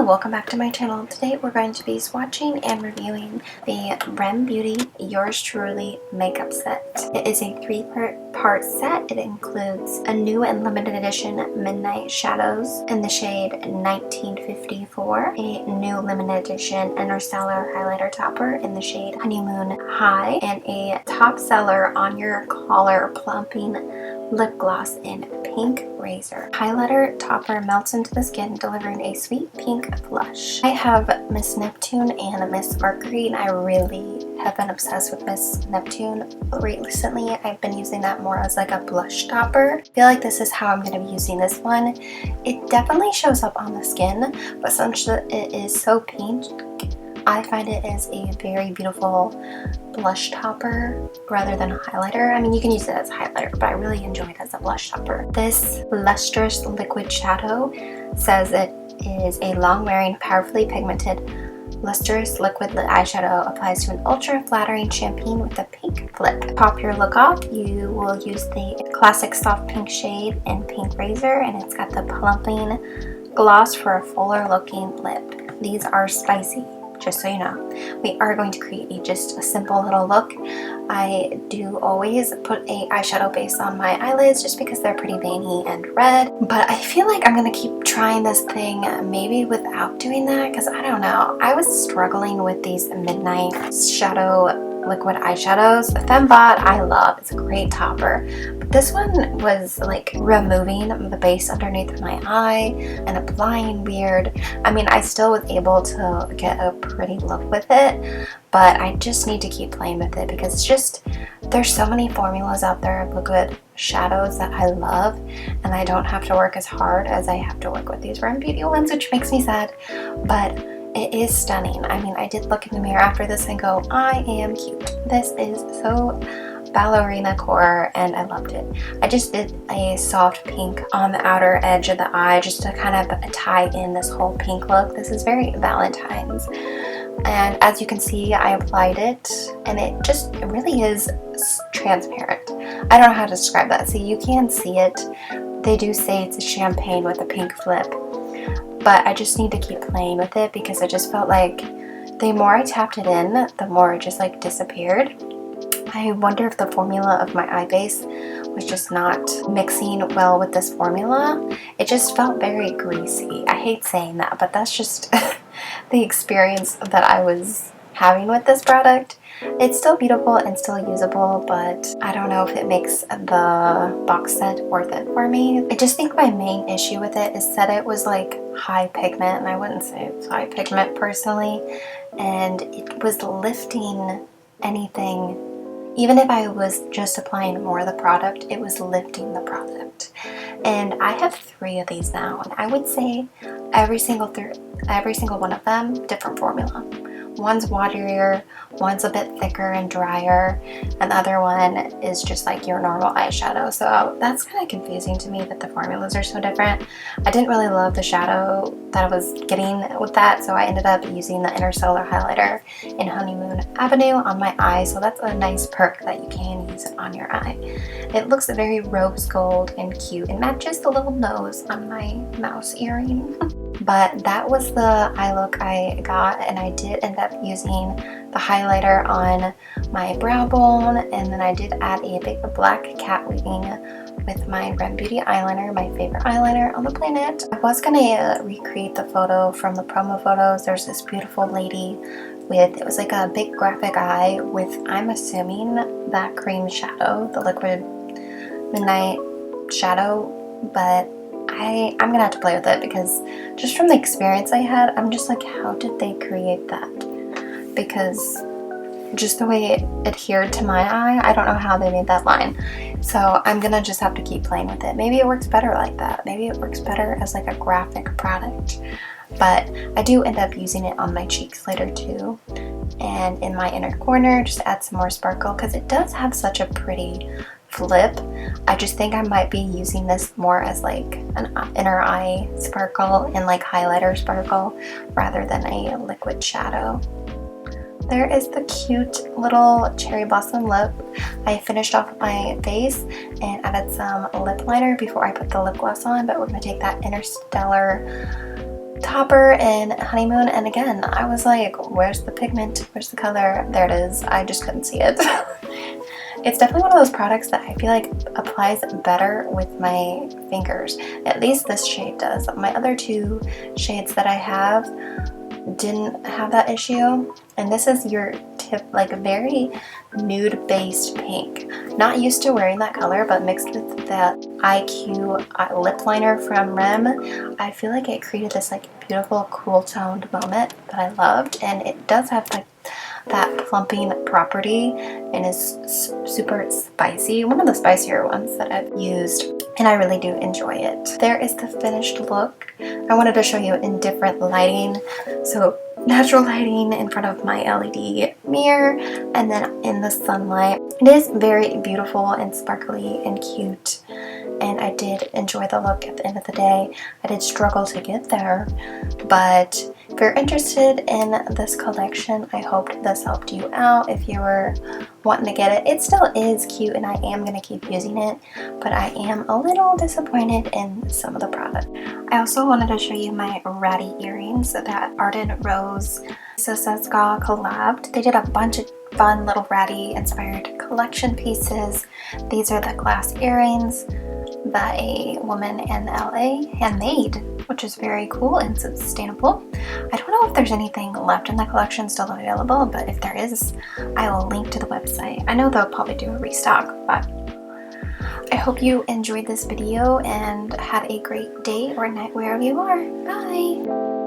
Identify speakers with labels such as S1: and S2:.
S1: welcome back to my channel. Today we're going to be swatching and reviewing the Rem Beauty Yours Truly makeup set. It is a three-part set. It includes a new and limited edition Midnight Shadows in the shade 1954, a new limited edition Interstellar Highlighter Topper in the shade Honeymoon High, and a top seller On Your Collar Plumping Lip Gloss in Pink Razor. Highlighter topper melts into the skin, delivering a sweet pink blush. I have Miss Neptune and Miss Mercury, and I really have been obsessed with Miss Neptune recently. I've been using that more as like a blush topper. I feel like this is how I'm going to be using this one. It definitely shows up on the skin, but since it is so pink, I find it is a very beautiful blush topper rather than a highlighter. I mean, you can use it as a highlighter, but I really enjoy it as a blush topper. This lustrous liquid shadow says it is a long-wearing, powerfully pigmented, lustrous liquid eyeshadow applies to an ultra-flattering champagne with a pink flip. Pop your look off, you will use the classic soft pink shade in Pink Razor, and it's got the plumping gloss for a fuller-looking lip. These are spicy, just so you know. We are going to create just a simple little look. I do always put a eyeshadow base on my eyelids just because they're pretty veiny and red, but I feel like I'm gonna keep trying this thing maybe without doing that, because I don't know. I was struggling with these Midnight Shadow liquid eyeshadows. The Fembot I love, it's a great topper, but this one was like removing the base underneath my eye and applying weird. I mean, I still was able to get a pretty look with it, but I just need to keep playing with it because it's just, there's so many formulas out there of liquid shadows that I love, and I don't have to work as hard as I have to work with these Rem Beauty ones, which makes me sad, but it is stunning. I mean, I did look in the mirror after this and go, I am cute. This is so ballerina core, and I loved it. I just did a soft pink on the outer edge of the eye just to kind of tie in this whole pink look. This is very Valentine's. And as you can see, I applied it, and it really is transparent. I don't know how to describe that. See, you can see it. They do say it's a champagne with a pink flip, but I just need to keep playing with it because I just felt like the more I tapped it in, the more it just like disappeared. I wonder if the formula of my eye base was just not mixing well with this formula. It just felt very greasy. I hate saying that, but that's just the experience that I was having with this product. It's still beautiful and still usable, but I don't know if it makes the box set worth it for me. I just think my main issue with it is that it was like high pigment, and I wouldn't say it's high pigment personally, and it was lifting anything. Even if I was just applying more of the product, it was lifting the product. And I have 3 of these now, and I would say every single one of them, different formula. One's waterier, one's a bit thicker and drier, and the other one is just like your normal eyeshadow. So that's kind of confusing to me that the formulas are so different. I didn't really love the shadow that I was getting with that, so I ended up using the Interstellar Highlighter in Honeymoon Avenue on my eye, so that's a nice perk that you can use it on your eye. It looks very rose gold and cute. It matches the little nose on my mouse earring. But that was the eye look I got, and I did end up using the highlighter on my brow bone, and then I did add a big black cat wing with my Rem Beauty eyeliner, my favorite eyeliner on the planet. I was gonna recreate the photo from the promo photos. There's this beautiful lady with, it was like a big graphic eye with, I'm assuming, that cream shadow, the liquid midnight shadow, but I'm gonna have to play with it because just from the experience I had, I'm just like, how did they create that? Because just the way it adhered to my eye, I don't know how they made that line. So I'm gonna just have to keep playing with it. Maybe it works better like that. Maybe it works better as like a graphic product. But I do end up using it on my cheeks later too, and in my inner corner just to add some more sparkle because it does have such a pretty flip. I just think I might be using this more as like an inner eye sparkle and like highlighter sparkle rather than a liquid shadow. There is the cute little cherry blossom lip. I finished off my face and added some lip liner before I put the lip gloss on, but we're going to take that Interstellar topper in Honeymoon, and again, I was like, where's the pigment? Where's the color? There it is. I just couldn't see it. It's definitely one of those products that I feel like applies better with my fingers. At least this shade does. My other two shades that I have didn't have that issue. And this is your tip, like a very nude based pink. Not used to wearing that color, but mixed with that IQ lip liner from Rem, I feel like it created this like beautiful cool toned moment that I loved. And it does have like that plumping property and is super spicy. One of the spicier ones that I've used, and I really do enjoy it. There is the finished look. I wanted to show you in different lighting. So natural lighting in front of my LED mirror, and then in the sunlight. It is very beautiful and sparkly and cute, and I did enjoy the look at the end of the day. I did struggle to get there, but if you're interested in this collection, I hoped this helped you out if you were wanting to get it. It still is cute and I am going to keep using it, but I am a little disappointed in some of the product. I also wanted to show you my ratty earrings that Arden Rose Sephora collabed. They did a bunch of fun little ratty inspired collection pieces. These are the glass earrings that a woman in LA handmade, which is very cool and sustainable. I don't know if there's anything left in the collection still available, but if there is, I will link to the website. I know they'll probably do a restock, but I hope you enjoyed this video and had a great day or night wherever you are. Bye!